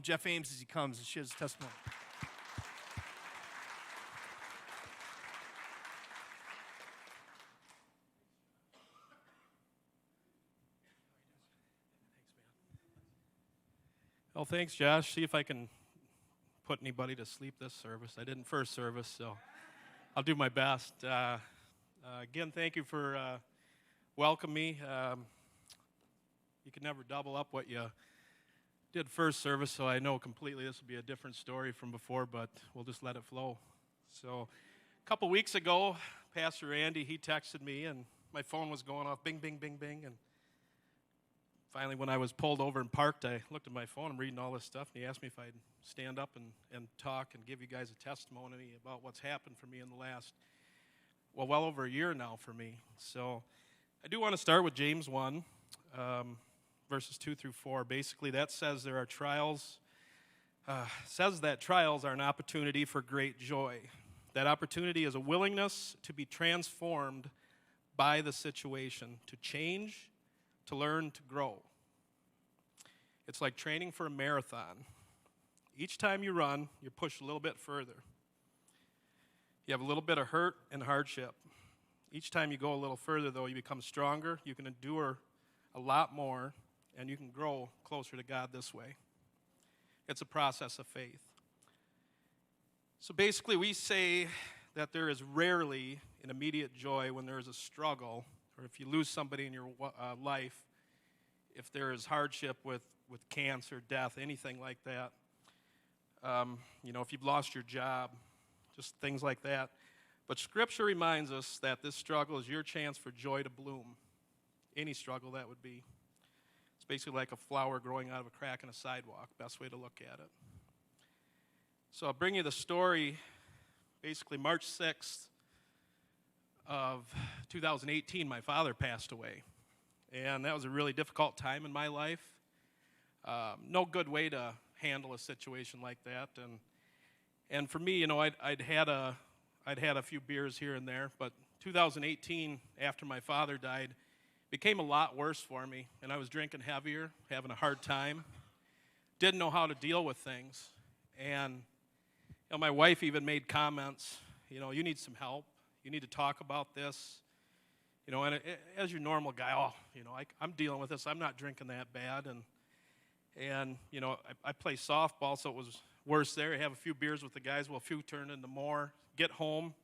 Jeff Ames as he comes and shares his testimony. Well, thanks, Josh. See if I can put anybody to sleep this service. I didn't first service, so I'll do my best. Again, thank you for welcoming me. You can never double up what you did first service, so I know completely this will be a different story from before, but we'll just let it flow. So a couple weeks ago, Pastor Andy, he texted me, and my phone was going off, bing, bing, bing, bing, and finally, when I was pulled over and parked, I looked at my phone. I'm reading all this stuff, and he asked me if I'd stand up and talk and give you guys a testimony about what's happened for me in the last, well over a year now for me. So I do want to start with James 1, verses 2 through 4. Basically, that says there are trials, says that trials are an opportunity for great joy. That opportunity is a willingness to be transformed by the situation, to change, to learn, to grow. It's like training for a marathon. Each time you run, you're pushed a little bit further. You have a little bit of hurt and hardship. Each time you go a little further, though, you become stronger, you can endure a lot more, and you can grow closer to God this way. It's a process of faith. So basically, we say that there is rarely an immediate joy when there is a struggle, or if you lose somebody in your life, if there is hardship with cancer, death, anything like that. If you've lost your job, just things like that. But Scripture reminds us that this struggle is your chance for joy to bloom. Any struggle that would be. It's basically like a flower growing out of a crack in a sidewalk, best way to look at it. So I'll bring you the story, basically March 6th of 2018, my father passed away. And that was a really difficult time in my life. No good way to handle a situation like that. And for me, I'd had a few beers here and there, but 2018, after my father died, became a lot worse for me. And I was drinking heavier, having a hard time. Didn't know how to deal with things. And my wife even made comments, you need some help. You need to talk about this. And as your normal guy, I'm dealing with this. I'm not drinking that bad. And I play softball, so it was worse there. I have a few beers with the guys. Well, a few turned into more. Get home,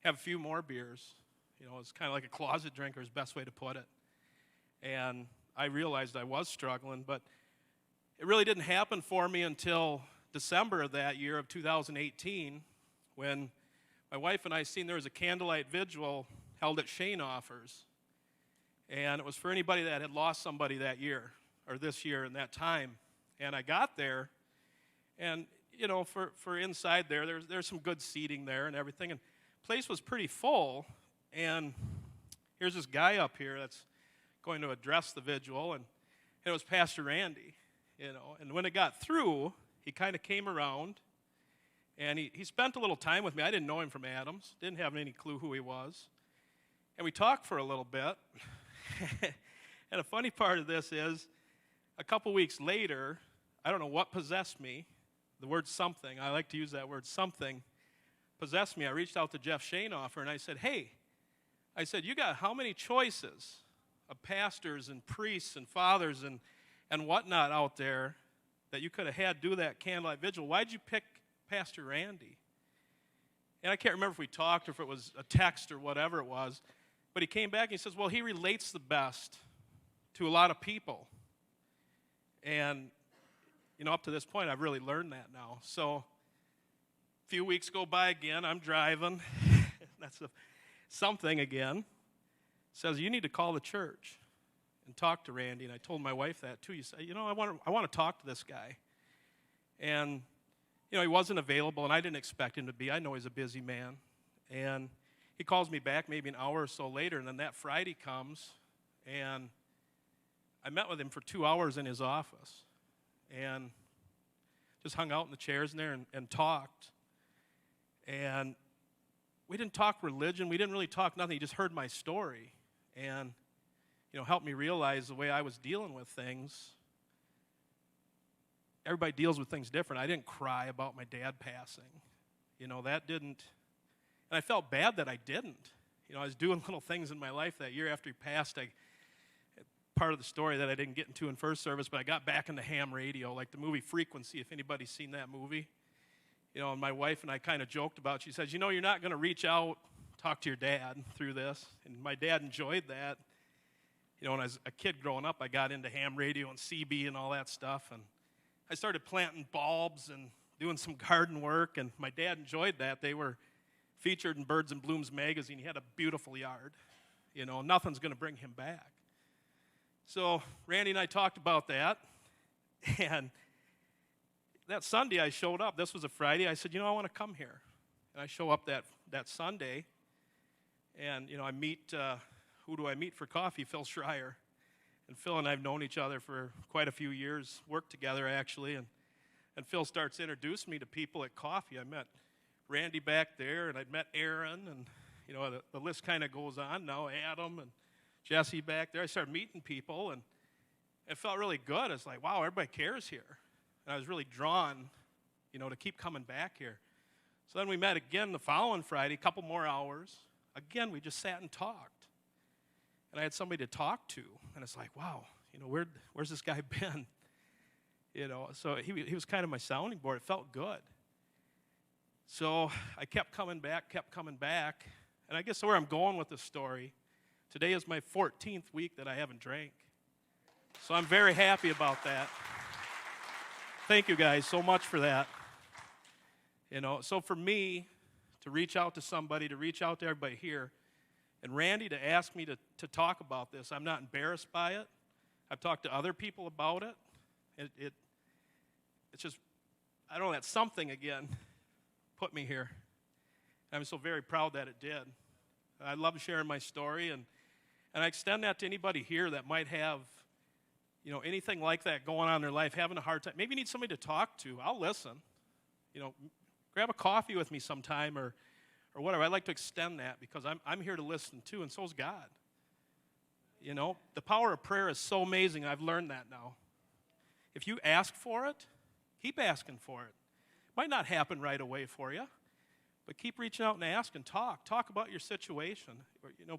have a few more beers. It's kind of like a closet drinker is the best way to put it. And I realized I was struggling, but it really didn't happen for me until December of that year of 2018 when my wife and I seen there was a candlelight vigil held at Shane Offers. And it was for anybody that had lost somebody that year or this year in that time. And I got there, and, for inside there's some good seating there and everything. And the place was pretty full. And here's this guy up here that's going to address the vigil. And it was Pastor Randy, And when it got through, he kind of came around. And he spent a little time with me. I didn't know him from Ames. Didn't have any clue who he was. And we talked for a little bit. And a funny part of this is, a couple weeks later, I don't know what possessed me. The word something, I like to use that word something, possessed me. I reached out to Jeff Shaneoffer and I said, hey, you got how many choices of pastors and priests and fathers and whatnot out there that you could have had do that candlelight vigil? Why'd you pick Pastor Randy? And I can't remember if we talked or if it was a text or whatever it was, but he came back and he says, well, he relates the best to a lot of people. And, up to this point, I've really learned that now. So a few weeks go by again, I'm driving. That's something again. Says, you need to call the church and talk to Randy. And I told my wife that too. You say, I want to talk to this guy. And he wasn't available, and I didn't expect him to be. I know he's a busy man. And he calls me back maybe an hour or so later, and then that Friday comes, and I met with him for 2 hours in his office and just hung out in the chairs in there and talked. And we didn't talk religion. We didn't really talk nothing. He just heard my story and, helped me realize the way I was dealing with things everybody deals with things different. I didn't cry about my dad passing. That didn't, and I felt bad that I didn't. I was doing little things in my life that year after he passed. Part of the story that I didn't get into in first service, but I got back into ham radio, like the movie Frequency, if anybody's seen that movie. And my wife and I kind of joked about it. She says, you're not going to reach out, talk to your dad through this. And my dad enjoyed that. When I was a kid growing up, I got into ham radio and CB and all that stuff. And I started planting bulbs and doing some garden work. And my dad enjoyed that. They were featured in Birds and Blooms magazine. He had a beautiful yard. Nothing's going to bring him back. So Randy and I talked about that. And that Sunday I showed up. This was a Friday. I said, I want to come here. And I show up that Sunday. And, I meet, who do I meet for coffee? Phil Schreier. And Phil and I have known each other for quite a few years, worked together actually. And Phil starts to introduce me to people at coffee. I met Randy back there, and I'd met Aaron. And, the list kind of goes on now. Adam and Jesse back there. I started meeting people, and it felt really good. It's like, wow, everybody cares here. And I was really drawn, to keep coming back here. So then we met again the following Friday, a couple more hours. Again, we just sat and talked. And I had somebody to talk to. And it's like, wow, where's this guy been? So he was kind of my sounding board. It felt good. So I kept coming back. And I guess where I'm going with this story, today is my 14th week that I haven't drank. So I'm very happy about that. Thank you guys so much for that. So for me to reach out to somebody, to reach out to everybody here, and Randy to ask me to talk about this, I'm not embarrassed by it. I've talked to other people about it. It's just, I don't know, that something again put me here. I'm so very proud that it did. I love sharing my story, and I extend that to anybody here that might have, anything like that going on in their life, having a hard time. Maybe you need somebody to talk to. I'll listen. Grab a coffee with me sometime or whatever. I'd like to extend that because I'm here to listen too, and so is God. The power of prayer is so amazing. I've learned that now. If you ask for it, keep asking for it. It might not happen right away for you, but keep reaching out and ask and talk. Talk about your situation.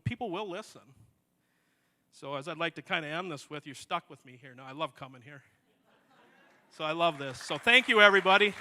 People will listen. So as I'd like to kind of end this with, you're stuck with me here now. I love coming here. So I love this. So thank you, everybody.